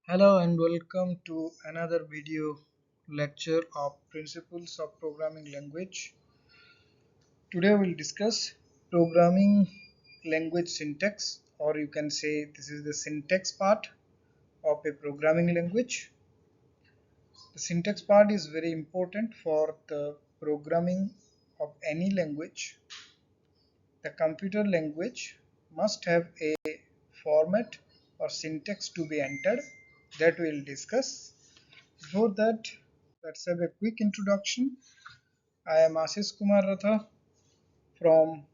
Hello and welcome to another video lecture of Principles of Programming Language. Today we'll discuss programming language syntax, or you can say this is the syntax part of a programming language. The syntax part is very important for the programming of any language. The computer language must have a format or syntax to be entered that we'll discuss. Before that, let's have a quick introduction. I am Ashish Kumar Ratha from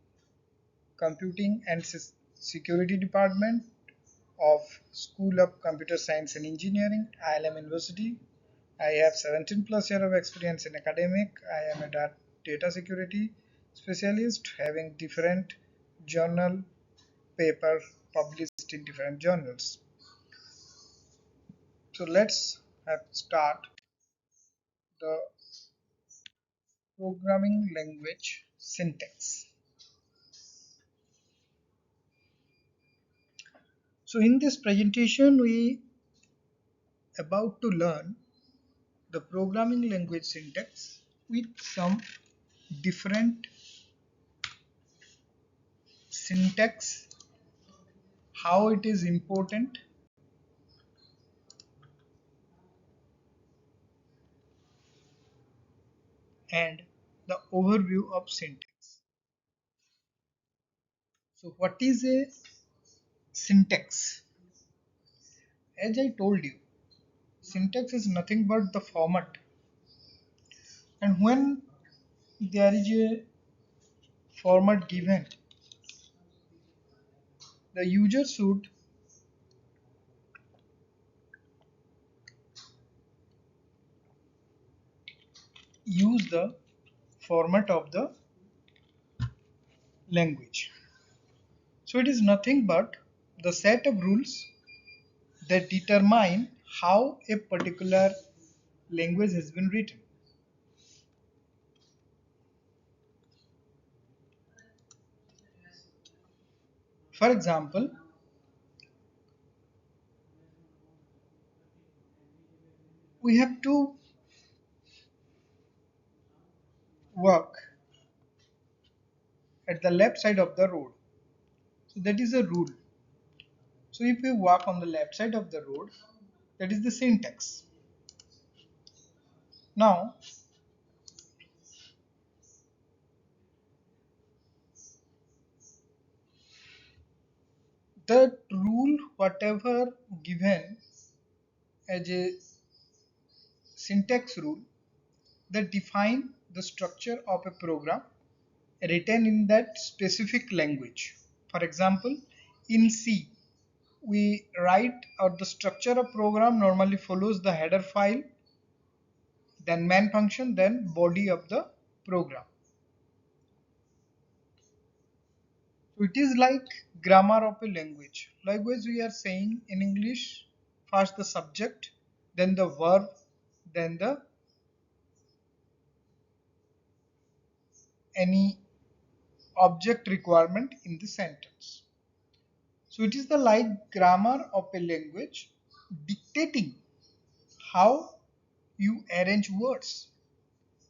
Computing and Security Department of School of Computer Science and Engineering, ILM University. I have 17 plus years of experience in academic. I am a data security specialist having different journal paper published in different journals. So let's start the programming language syntax. So in this presentation we about to learn the programming language syntax with some different syntax, how it is important, and the overview of syntax. So what is a syntax? As I told you, syntax is nothing but the format, and when there is a format given, the user should use the format of the language. So it is nothing but the set of rules that determine how a particular language has been written. For example, we have to walk at the left side of the road. So that is a rule. So if we walk on the left side of the road, that is the syntax. Now, the rule, whatever given as a syntax rule, that define the structure of a program written in that specific language. For example, in C, we write or the structure of program normally follows the header file, then main function, then body of the program. So it is like grammar of a language. Likewise, we are saying in English, first the subject, then the verb, then the any object requirement in the sentence. So it is the like grammar of a language dictating how you arrange words,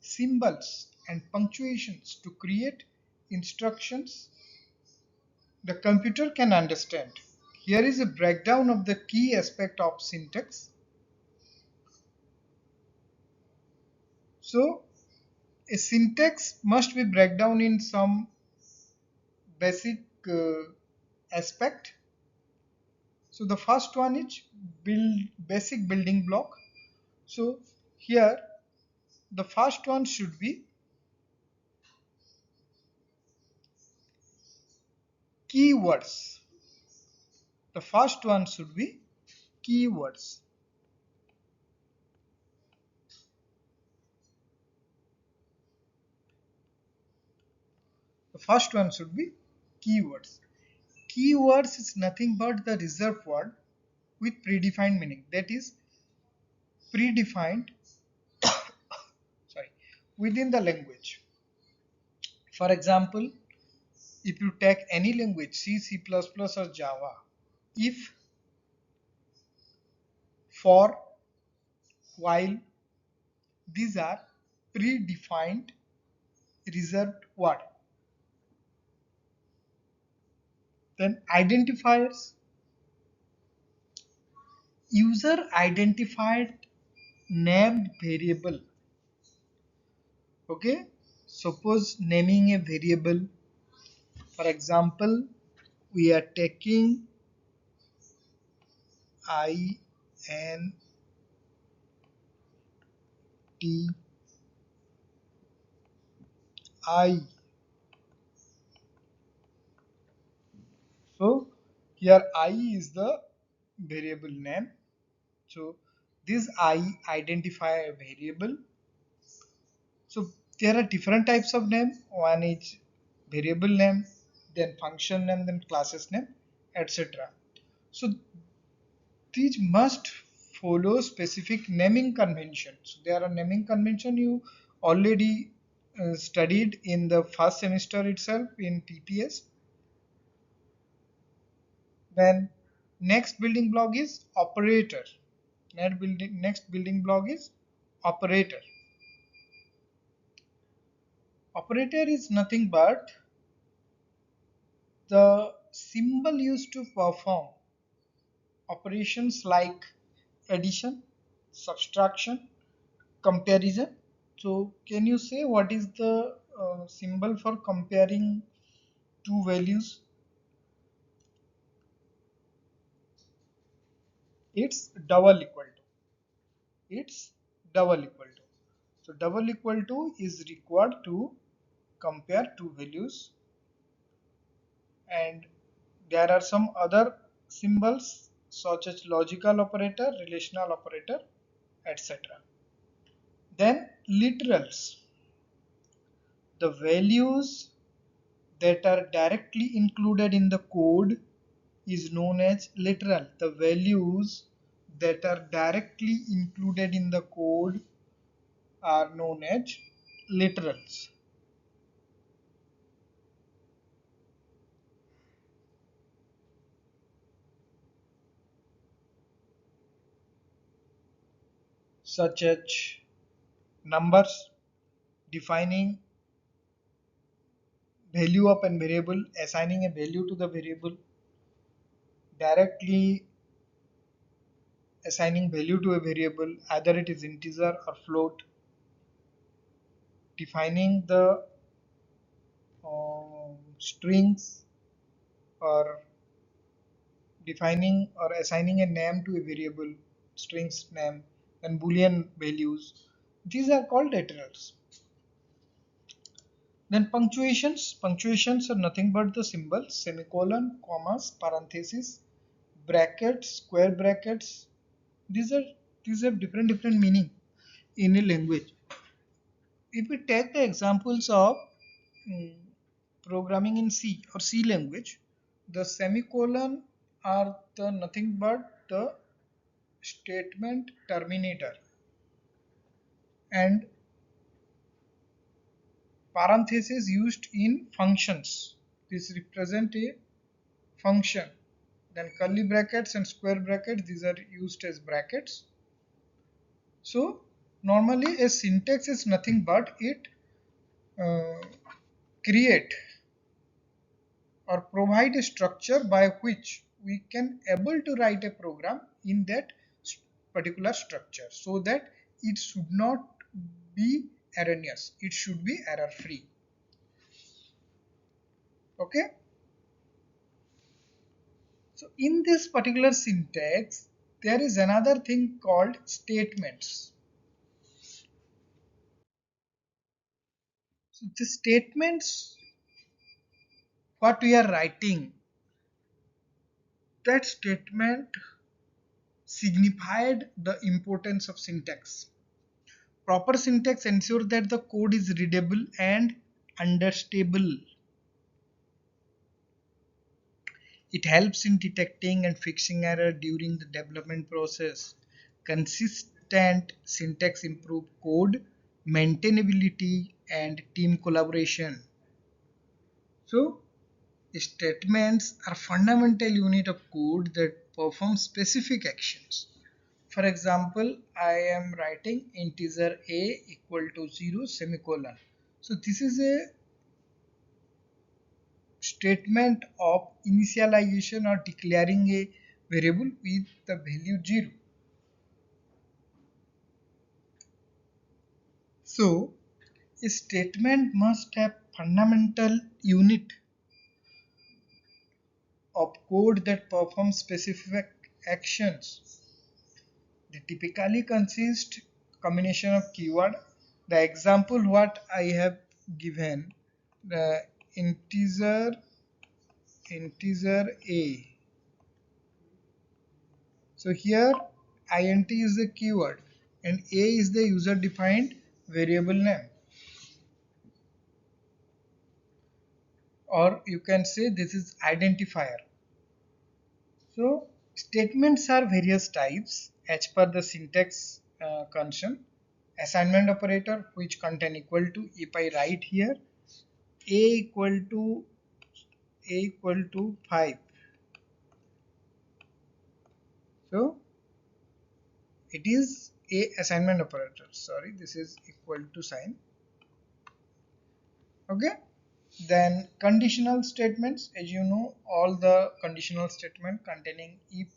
symbols and punctuations to create instructions the computer can understand. Here is a breakdown of the key aspect of syntax. So a syntax must be break down in some basic aspect. So the first one is basic building block. So here the first one should be keywords. The first one should be keywords. The first one should be keywords. Keywords is nothing but the reserved word with predefined meaning. That is predefined sorry within the language. For example, if you take any language C, C++ or Java, if for, while. These are predefined reserved word. Then identifiers. User identified named variable. Okay, suppose naming a variable, for example, we are taking I N T I. So here I is the variable name. So this I identify a variable. So there are different types of name. One is variable name, then function name, then classes name, etc. So these must follow specific naming conventions. There are naming convention you already studied in the first semester itself in PPS. Then next building block is operator. Next building block is operator. Operator is nothing but the symbol used to perform operations like addition, subtraction, comparison. So can you say what is the symbol for comparing two values? It's double equal to. It's double equal to. So double equal to is required to compare two values, and there are some other symbols such as logical operator, relational operator, etc. Then literals. The values that are directly included in the code is known as literal. The values that are directly included in the code are known as literals. Such as numbers, defining value of a variable, assigning a value to the variable, directly assigning value to a variable, either it is integer or float, defining the strings, or defining or assigning a name to a variable, strings name, and boolean values. These are called literals. Then punctuations. Punctuations are nothing but the symbols, semicolon, commas, parentheses, brackets, square brackets. These are these have different meaning in a language. If we take the examples of mm, programming in C or C language, the semicolon are the nothing but the statement terminator, and parentheses used in functions. This represent a function. Then curly brackets and square brackets, these are used as brackets. So normally a syntax is nothing but it uh, create or provide a structure by which we can able to write a program in that particular structure, so that it should not be erroneous, it should be error free. Okay, so in this particular syntax there is another thing called statements. So the statements, what we are writing, that statement signified the importance of syntax. Proper syntax ensures that the code is readable and understandable. It helps in detecting and fixing error during the development process. Consistent syntax improves code maintainability and team collaboration. So, statements are fundamental unit of code that perform specific actions. For example, I am writing integer a equal to 0 semicolon. So this is a statement of initialization or declaring a variable with the value 0. So a statement must have fundamental unit of code that performs specific actions. They typically consist combination of keyword. The example what I have given, the integer a. So here int is the keyword and a is the user defined variable name, or you can say this is identifier. So statements are various types as per the syntax concern. Assignment operator which contain equal to, if I write here a equal to 5, so it is a assignment operator. Sorry, this is equal to sign. Okay. Then conditional statements, as you know, all the conditional statement containing if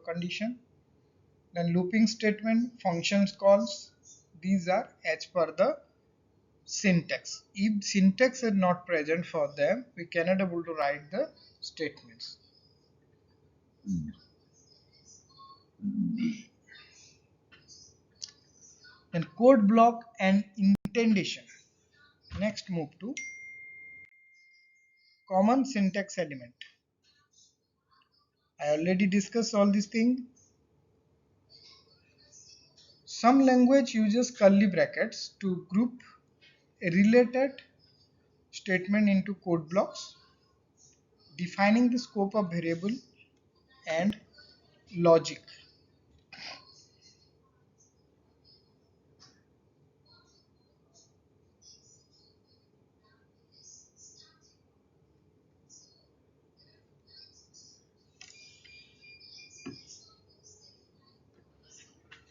condition. Then looping statement, functions calls, these are as per the syntax. If syntax is not present for them, we cannot able to write the statements. Then code block and indentation. Next move to common syntax element. I already discussed all these things. Some language uses curly brackets to group a related statement into code blocks, defining the scope of variable and logic.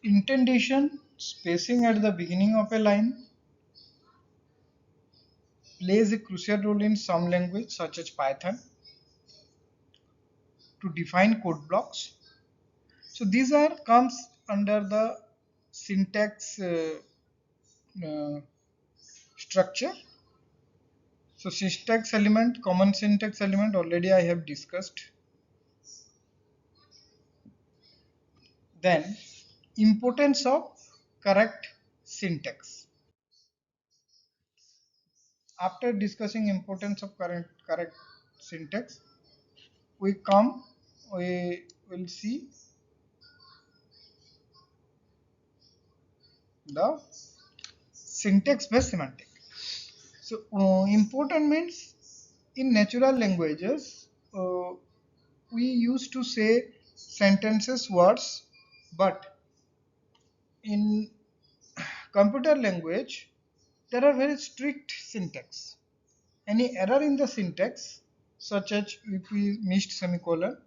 Indentation, spacing at the beginning of a line, plays a crucial role in some language such as Python to define code blocks. So these are comes under the syntax structure. So syntax element, common syntax element, already I have discussed. Then importance of correct syntax. After discussing importance of correct syntax, we will see the syntax based semantic. So important means in natural languages we used to say sentences words, but in computer language there are very strict syntax. Any error in the syntax, such as if we missed semicolon,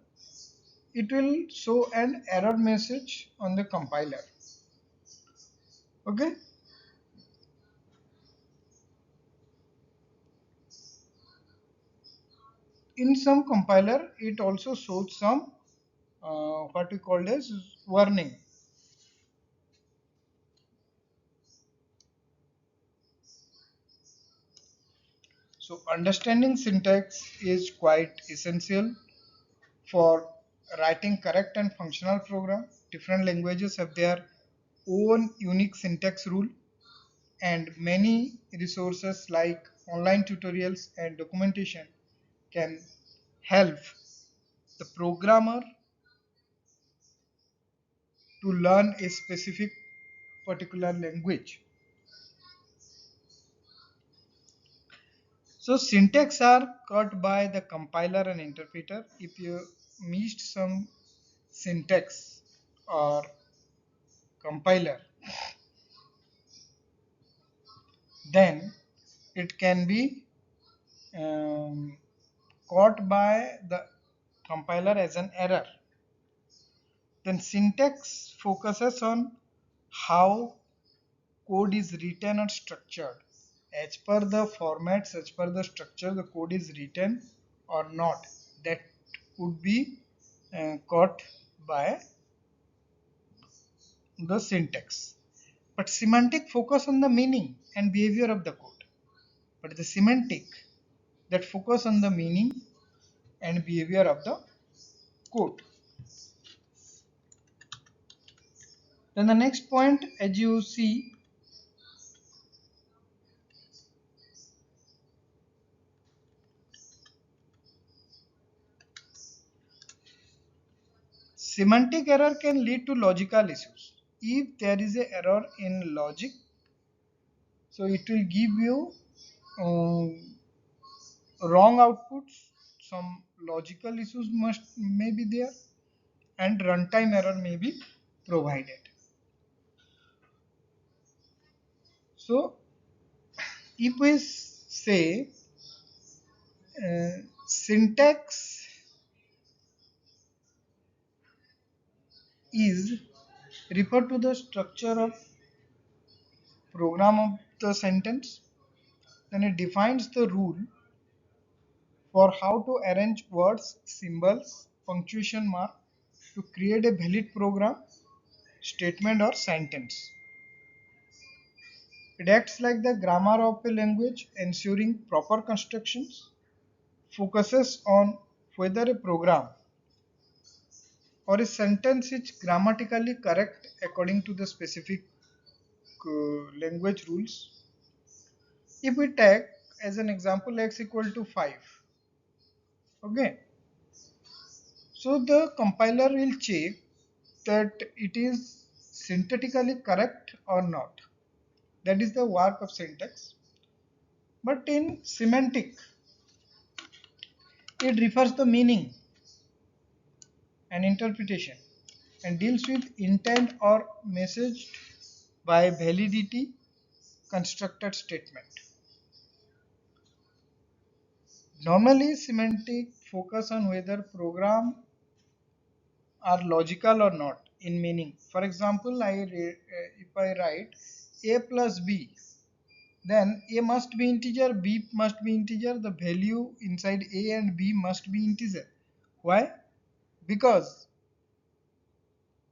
it will show an error message on the compiler. Okay. In some compiler it also shows some what we call as warning. So understanding syntax is quite essential for writing correct and functional program. Different languages have their own unique syntax rule, and many resources like online tutorials and documentation can help the programmer to learn a specific particular language. So syntax are cut by the compiler and interpreter. If you missed some syntax or compiler, then it can be caught by the compiler as an error. Then syntax focuses on how code is written or structured. As per the formats, as per the structure, the code is written or not. That would be caught by the syntax. But semantic focus on the meaning and behavior of the code. But the semantic that focus on the meaning and behavior of the code. Then the next point, as you see, semantic error can lead to logical issues. If there is an error in logic, so it will give you wrong outputs. Some logical issues may be there, and runtime error may be provided. So if we say syntax is refer to the structure of program of the sentence, then it defines the rule for how to arrange words, symbols, punctuation mark to create a valid program, statement or sentence. It acts like the grammar of a language, ensuring proper constructions, focuses on whether a program or a sentence is grammatically correct according to the specific language rules. If we take as an example x equal to 5, okay, so the compiler will check that it is syntactically correct or not. That is the work of syntax. But in semantic, it refers the meaning and interpretation and deals with intent or message by validity constructed statement. Normally, semantic focus on whether program are logical or not in meaning. For example, if I write a plus b, then a must be integer, b must be integer, the value inside a and b must be integer. Why? Because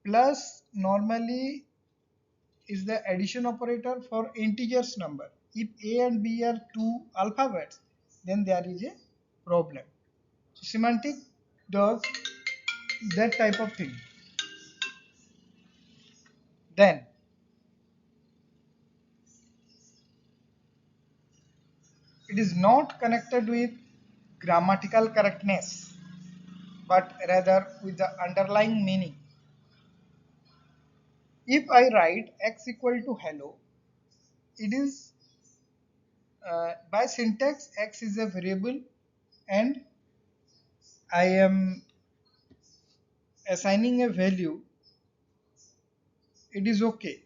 plus normally is the addition operator for integers number. If a and b are two alphabets, then there is a problem. So semantic does that type of thing. Then it is not connected with grammatical correctness, but rather with the underlying meaning. If I write x equal to hello, it is by syntax x is a variable and I am assigning a value, it is okay.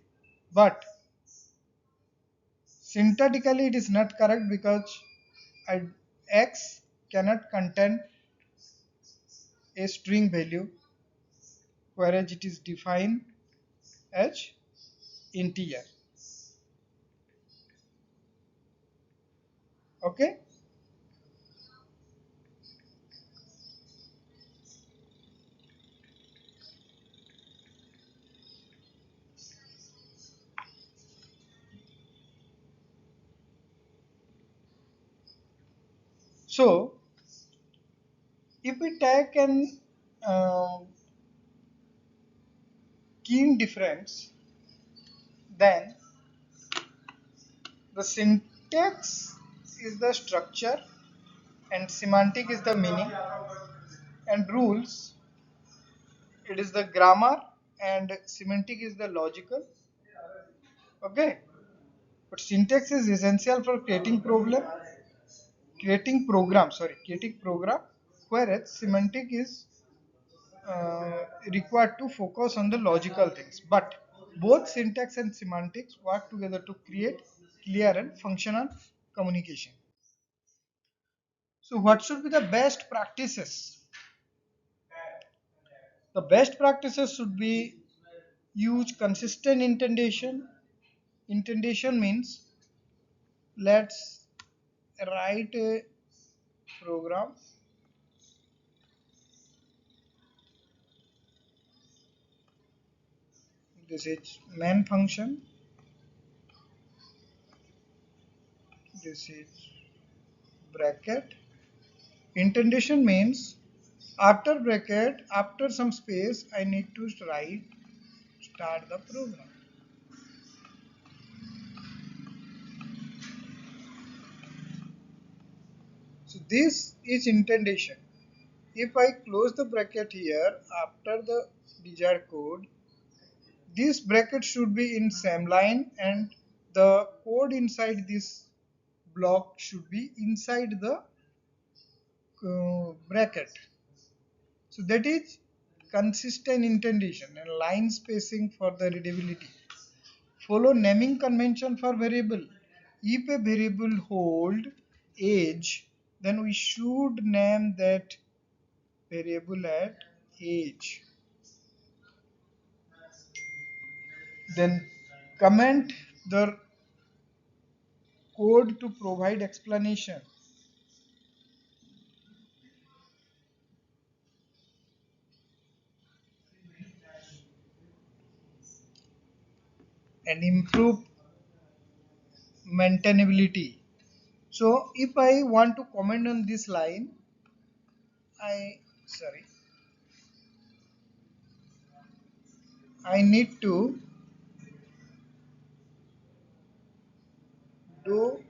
But syntactically it is not correct because x cannot contain a string value, whereas it is defined as integer. Okay. So if we take an keen difference, then the syntax is the structure and semantic is the meaning, and rules it is the grammar, and semantic is the logical. Okay, but syntax is essential for creating program, whereas semantic is required to focus on the logical things. But both syntax and semantics work together to create clear and functional communication. So what should be the best practices? The best practices should be use consistent indentation. Indentation means let's write a program. This is main function. This is bracket. Indentation means after bracket, after some space, I need to start the program. So this is indentation. If I close the bracket here after the desired code, this bracket should be in same line and the code inside this block should be inside the bracket. So that is consistent indentation and line spacing for the readability. Follow naming convention for variable. If a variable hold age, then we should name that variable at age. Then comment the code to provide explanation. And improve maintainability. So if I want to comment on this line, sorry, I need to do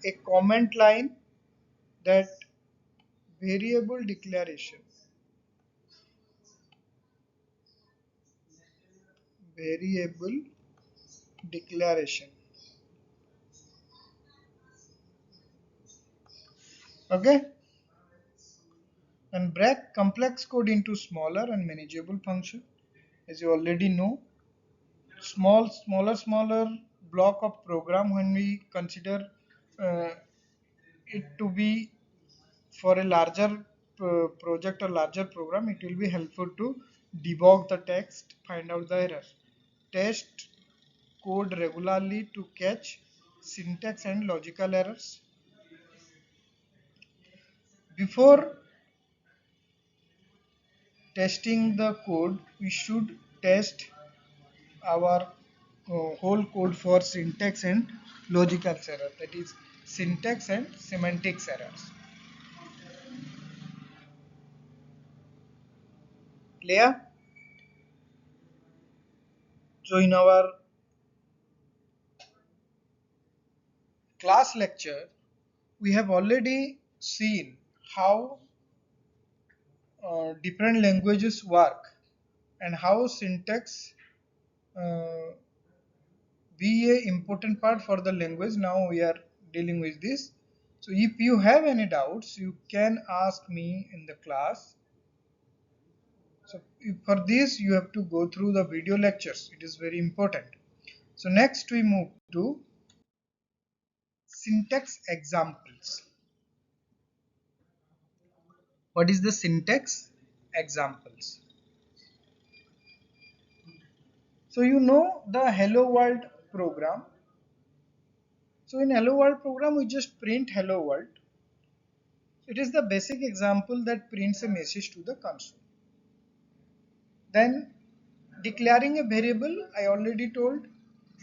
a comment line that variable declaration. Variable declaration. Okay, and break complex code into smaller and manageable function. As you already know, smaller block of program, when we consider uh, it to be for a larger project or larger program, it will be helpful to debug the text, find out the error, test code regularly to catch syntax and logical errors. Before testing the code, we should test our whole code for syntax and logical error, that is syntax and semantics errors. Clear? So in our class lecture, we have already seen how different languages work and how syntax uh, be a important part for the language. Now we are dealing with this. So if you have any doubts, you can ask me in the class. So for this you have to go through the video lectures. It is very important. So next we move to syntax examples. What is the syntax examples? So you know the Hello World program. So in Hello World program we just print Hello World. It is the basic example that prints a message to the console. Then declaring a variable, I already told.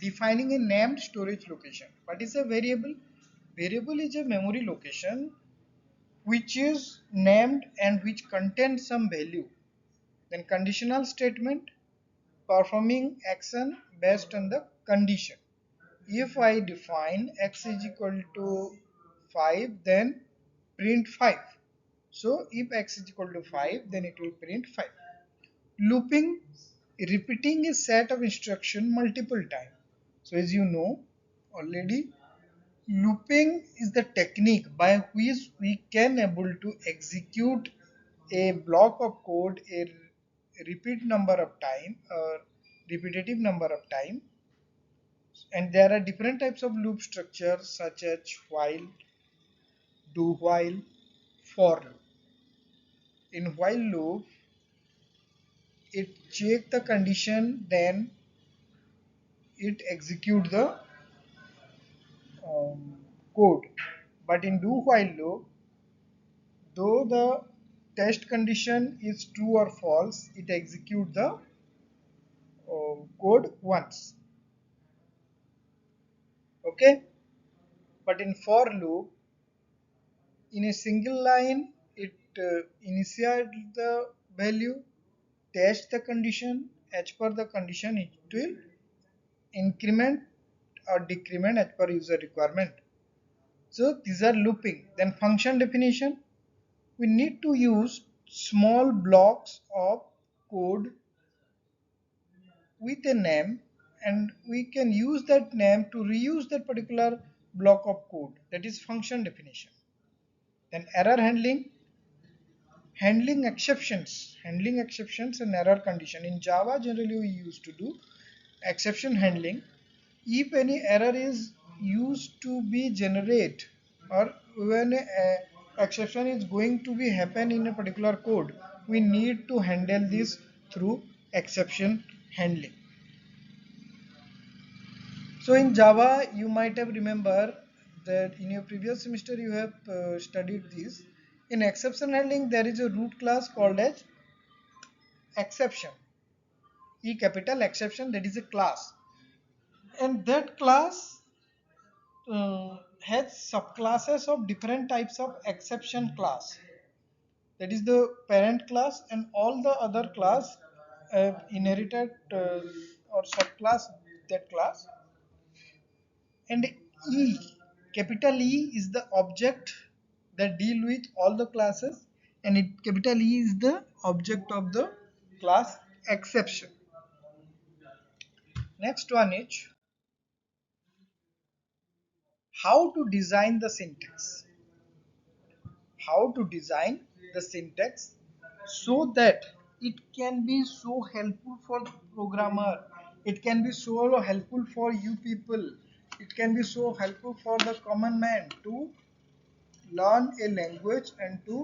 Defining a named storage location. What is a variable? Variable is a memory location which is named and which contains some value. Then conditional statement, performing action based on the condition. If I define x is equal to 5, then print 5. So if x is equal to 5, then it will print 5. Looping, repeating a set of instruction multiple times. So as you know already, looping is the technique by which we can able to execute a block of code a repeat number of time or repetitive number of time. And there are different types of loop structures such as while, do while, for loop. In while loop, it check the condition, then it execute the code. But in do while loop, though the test condition is true or false, it execute the code once. Okay, but in for loop, in a single line, it initiate the value, test the condition, as per the condition it will increment or decrement as per user requirement. So these are looping. Then function definition, we need to use small blocks of code with a name, and we can use that name to reuse that particular block of code. That is function definition. Then error handling, handling exceptions and error condition. In Java generally we used to do exception handling. If any error is used to be generate, or when a exception is going to be happen in a particular code, we need to handle this through exception handling. So in Java, you might have remember that in your previous semester you have studied this. In exception handling, there is a root class called as exception. E capital exception, that is a class, and that class has subclasses of different types of exception class. That is the parent class, and all the other class inherited or subclass that class. And E, capital E is the object that deal with all the classes, and capital E is the object of the class exception. Next one is how to design the syntax. How to design the syntax so that it can be so helpful for programmer, it can be so helpful for you people, it can be so helpful for the common man to learn a language and to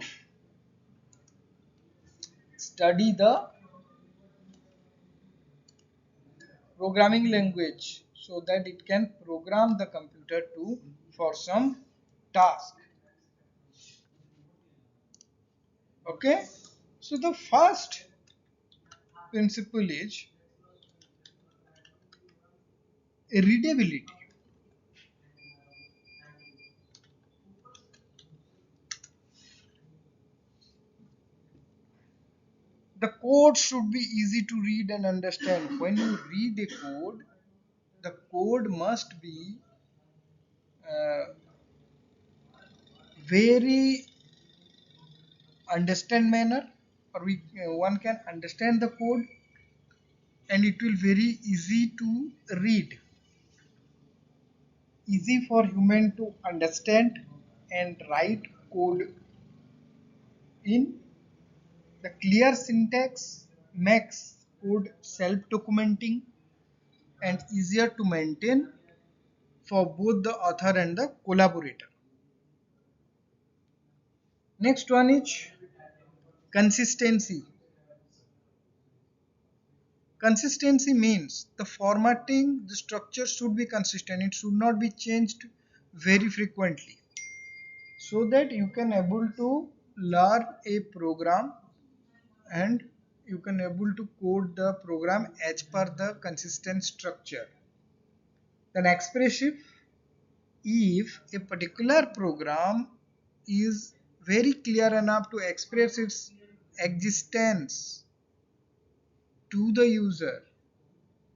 study the programming language, so that it can program the computer to for some task. Okay, so the first principle is readability. The code should be easy to read and understand. When you read a code, the code must be uh, very understand manner, or one can understand the code, and it will very easy to read, easy for human to understand and write code in. The clear syntax makes code self-documenting and easier to maintain for both the author and the collaborator. Next one is consistency. Consistency means the formatting, the structure should be consistent. It should not be changed very frequently, so that you can able to learn a program and you can able to code the program as per the consistent structure. Then expressive, if a particular program is very clear enough to express its existence to the user,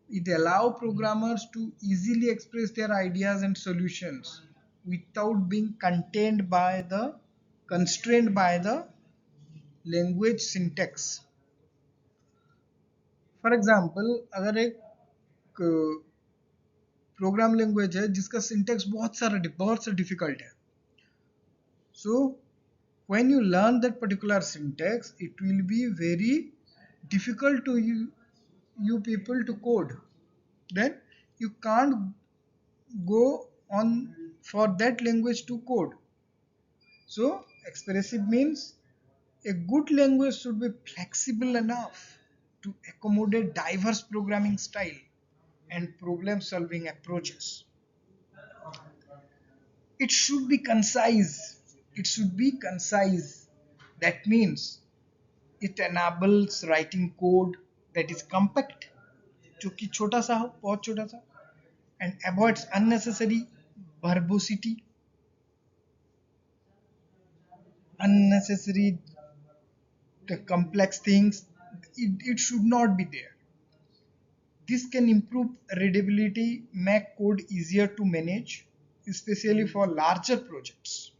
it allows programmers to easily express their ideas and solutions without being constrained by the language syntax. For example अगर एक programme language है जिसका syntax बहुत सा difficult है, सो when you learn that particular syntax, it will be very difficult to you people to code. Then you can't go on for that language to code. So expressive means a good language should be flexible enough to accommodate diverse programming style and problem solving approaches. It should be concise. It should be concise. That means it enables writing code that is compact, जो कि छोटा सा हो, बहुत छोटा सा, and avoids unnecessary verbosity, unnecessary the complex things. It should not be there. This can improve readability, make code easier to manage, especially for larger projects.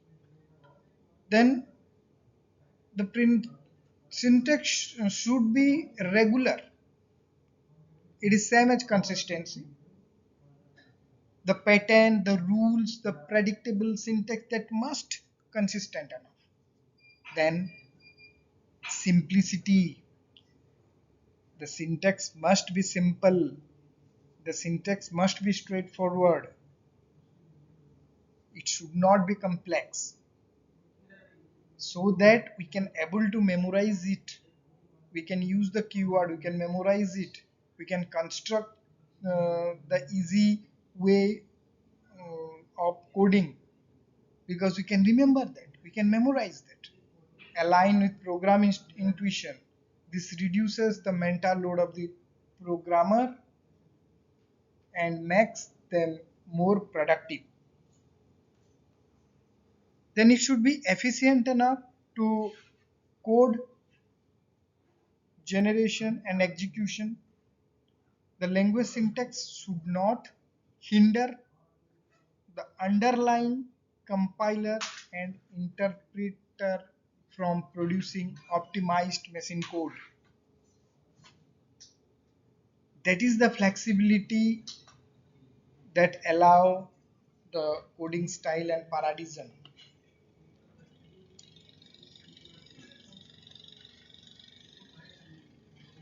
Then the print syntax should be regular. It is same as consistency. The pattern, the rules, the predictable syntax that must consistent enough. Then simplicity. The syntax must be simple. The syntax must be straightforward. It should not be complex, so that we can able to memorize it. We can use the keyword, we can memorize it, we can construct the easy way of coding, because we can remember that, we can memorize that. Align with program intuition. This reduces the mental load of the programmer and makes them more productive. Then it should be efficient enough to code generation and execution. The language syntax should not hinder the underlying compiler and interpreter from producing optimized machine code. That is the flexibility that allow the coding style and paradigm.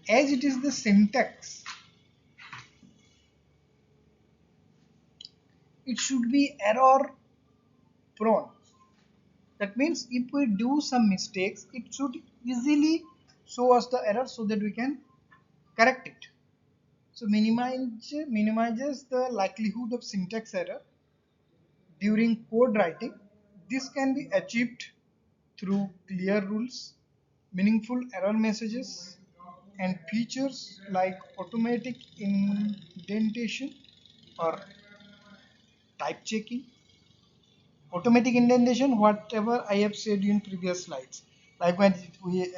As it is the syntax, it should be error prone. That means if we do some mistakes, it should easily show us the error so that we can correct it. So minimizes the likelihood of syntax error during code writing. This can be achieved through clear rules, meaningful error messages, and features like automatic indentation or type checking. Automatic indentation, whatever I have said in previous slides, like when we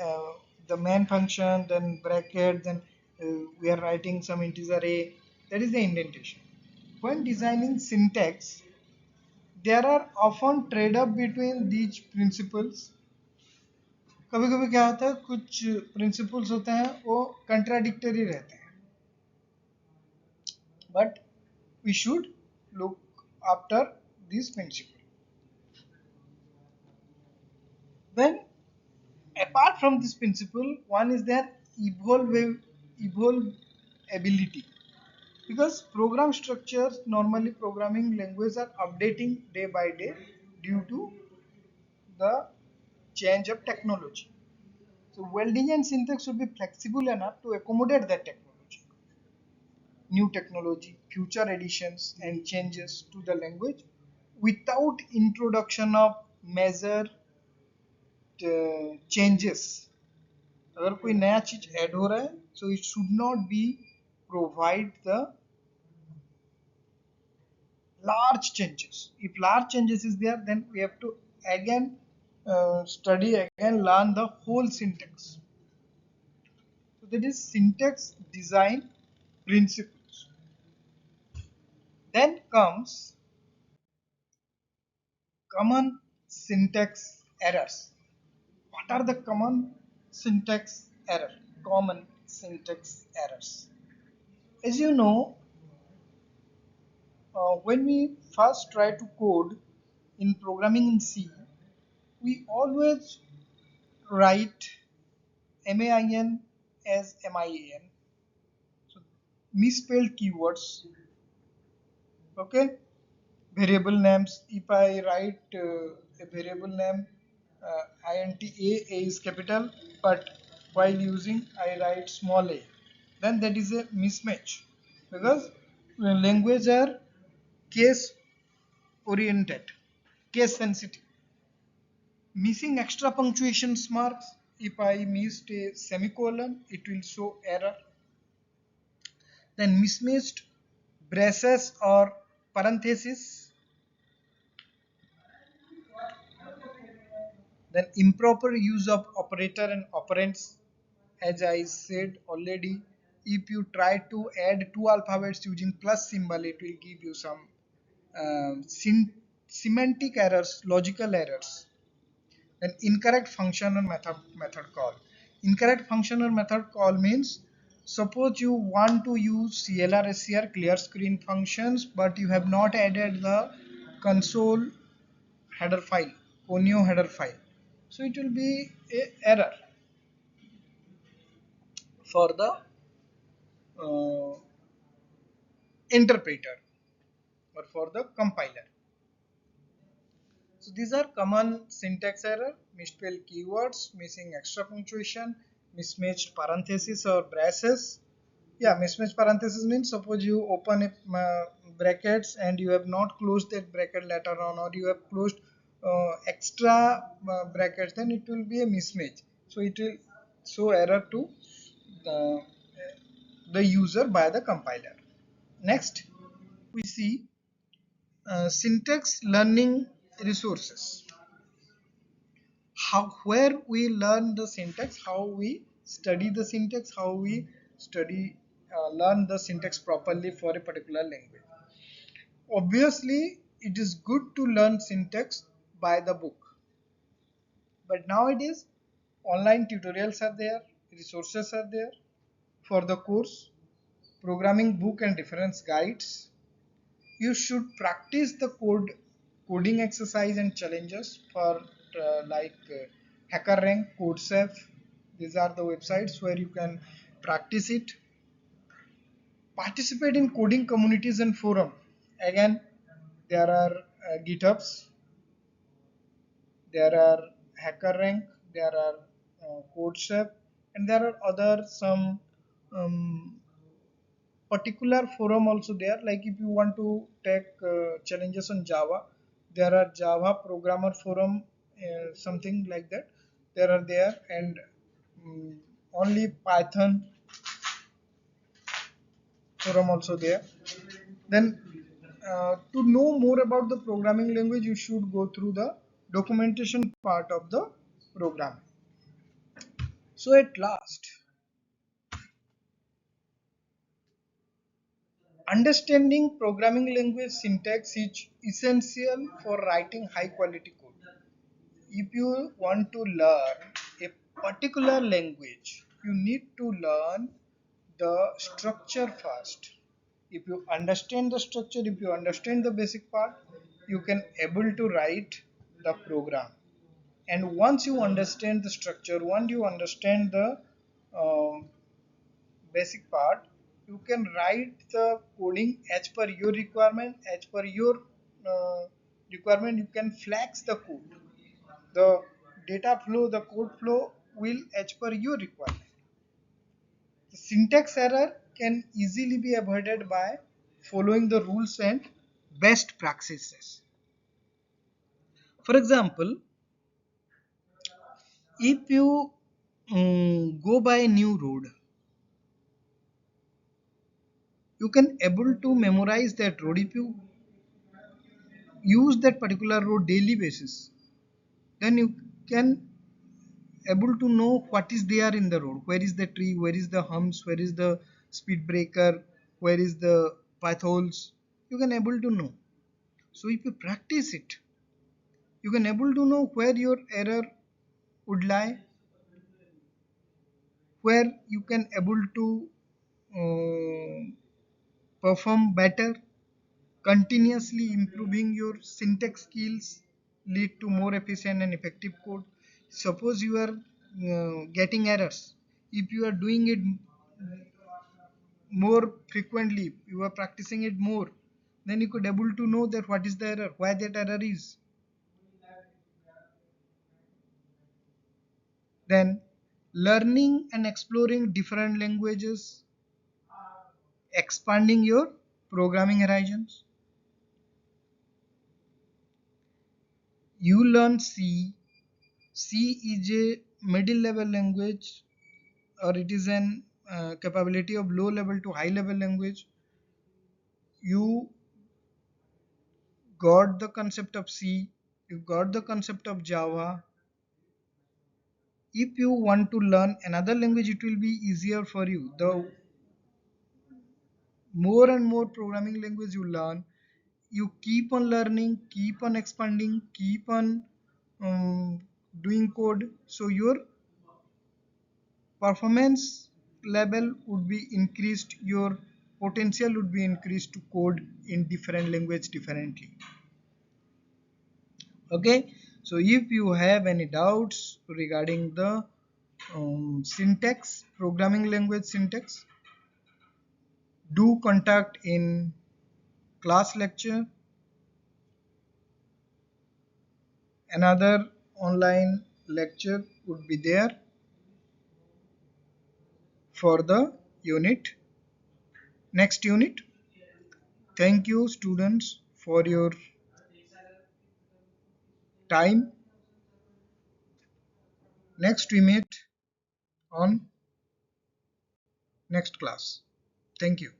the main function, then bracket, then we are writing some integer a, that is the indentation. When designing syntax, there are often trade-off between these principles. कभी कभी क्या होता है, कुछ principles होते हैं वो contradictory रहते हैं, but we should look after this principle. Then apart from this principle, one is their evolvability, because program structures, normally programming languages are updating day by day due to the change of technology. So well-designed syntax should be flexible enough to accommodate that technology, new technology, future additions and changes to the language without introduction of major changes. अगर कोई नया चीज add हो रहा है, so it should not be provide the large changes. If large changes is there, then we have to again study again, learn the whole syntax. So that is syntax design principles. Then comes common syntax errors. What are the common syntax error? Common syntax errors. As you know, when we first try to code in programming in C, we always write MAIN as MIAN. So misspelled keywords. Okay, variable names. If I write a variable name int a is capital, but while using I write small a. then that is a mismatch, because language are case oriented, case sensitive. Missing extra punctuation marks, if I missed a semicolon, it will show error. Then mismatched braces or parentheses. Then improper use of operator and operands. As I said already, if you try to add two alphabets using plus symbol, it will give you some semantic errors, logical errors. Then incorrect function or method call. Incorrect function or method call means, suppose you want to use CLR SCR clear screen functions, but you have not added the console header file, Conio header file. So it will be a error for the uh, interpreter or for the compiler. So these are common syntax error: misspelled keywords, missing extra punctuation, mismatched parentheses or braces. Yeah, mismatched parentheses means, suppose you open a brackets and you have not closed that bracket later on, or you have closed extra brackets, then it will be a mismatch. So it will show error to the, the user by the compiler. Next, we see syntax learning resources. How, where we learn the syntax, how we study the syntax, how we study learn the syntax properly for a particular language. Obviously it is good to learn syntax by the book, but nowadays online tutorials are there, resources are there for the course, programming book and reference guides. You should practice the coding exercise and challenges for HackerRank, CodeSafe. These are the websites where you can practice it. Participate in coding communities and forum. Again, there are GitHubs, there are HackerRank, there are CodeSafe, and there are other some um, particular forum also there. Like if you want to take challenges on Java, there are Java programmer forum, something like that, there are there. And only Python forum also there. Then to know more about the programming language, you should go through the documentation part of the program. So at last, understanding programming language syntax is essential for writing high quality code. If you want to learn a particular language, you need to learn the structure first. If you understand the structure, if you understand the basic part, you can able to write the program. And once you understand the structure, once you understand the uh, basic part, you can write the coding as per your requirement. As per your uh, requirement, you can flex the code, the data flow, the code flow will as per your requirement. The syntax error can easily be avoided by following the rules and best practices. For example, if you go by a new road, you can able to memorize that road. If you use that particular road daily basis, then you can able to know what is there in the road, where is the tree, where is the humps, where is the speed breaker, where is the potholes, you can able to know. So if you practice it, you can able to know where your error would lie, where you can able to perform better. Continuously improving your syntax skills lead to more efficient and effective code. Suppose you are getting errors, if you are doing it more frequently, you are practicing it more, then you could able to know that what is the error, why that error is. Then learning and exploring different languages. expanding your programming horizons. You learn C. C is a middle level language, or it is an capability of low level to high level language. You got the concept of C, you got the concept of Java. If you want to learn another language, it will be easier for you. The more and more programming language you learn, you keep on learning, keep on expanding, keep on doing code, so your performance level would be increased, your potential would be increased to code in different language differently. Okay, so if you have any doubts regarding the syntax, programming language syntax, do contact in class lecture. Another online lecture would be there for the next unit. Thank you students for your time. Next we meet on next class. Thank you.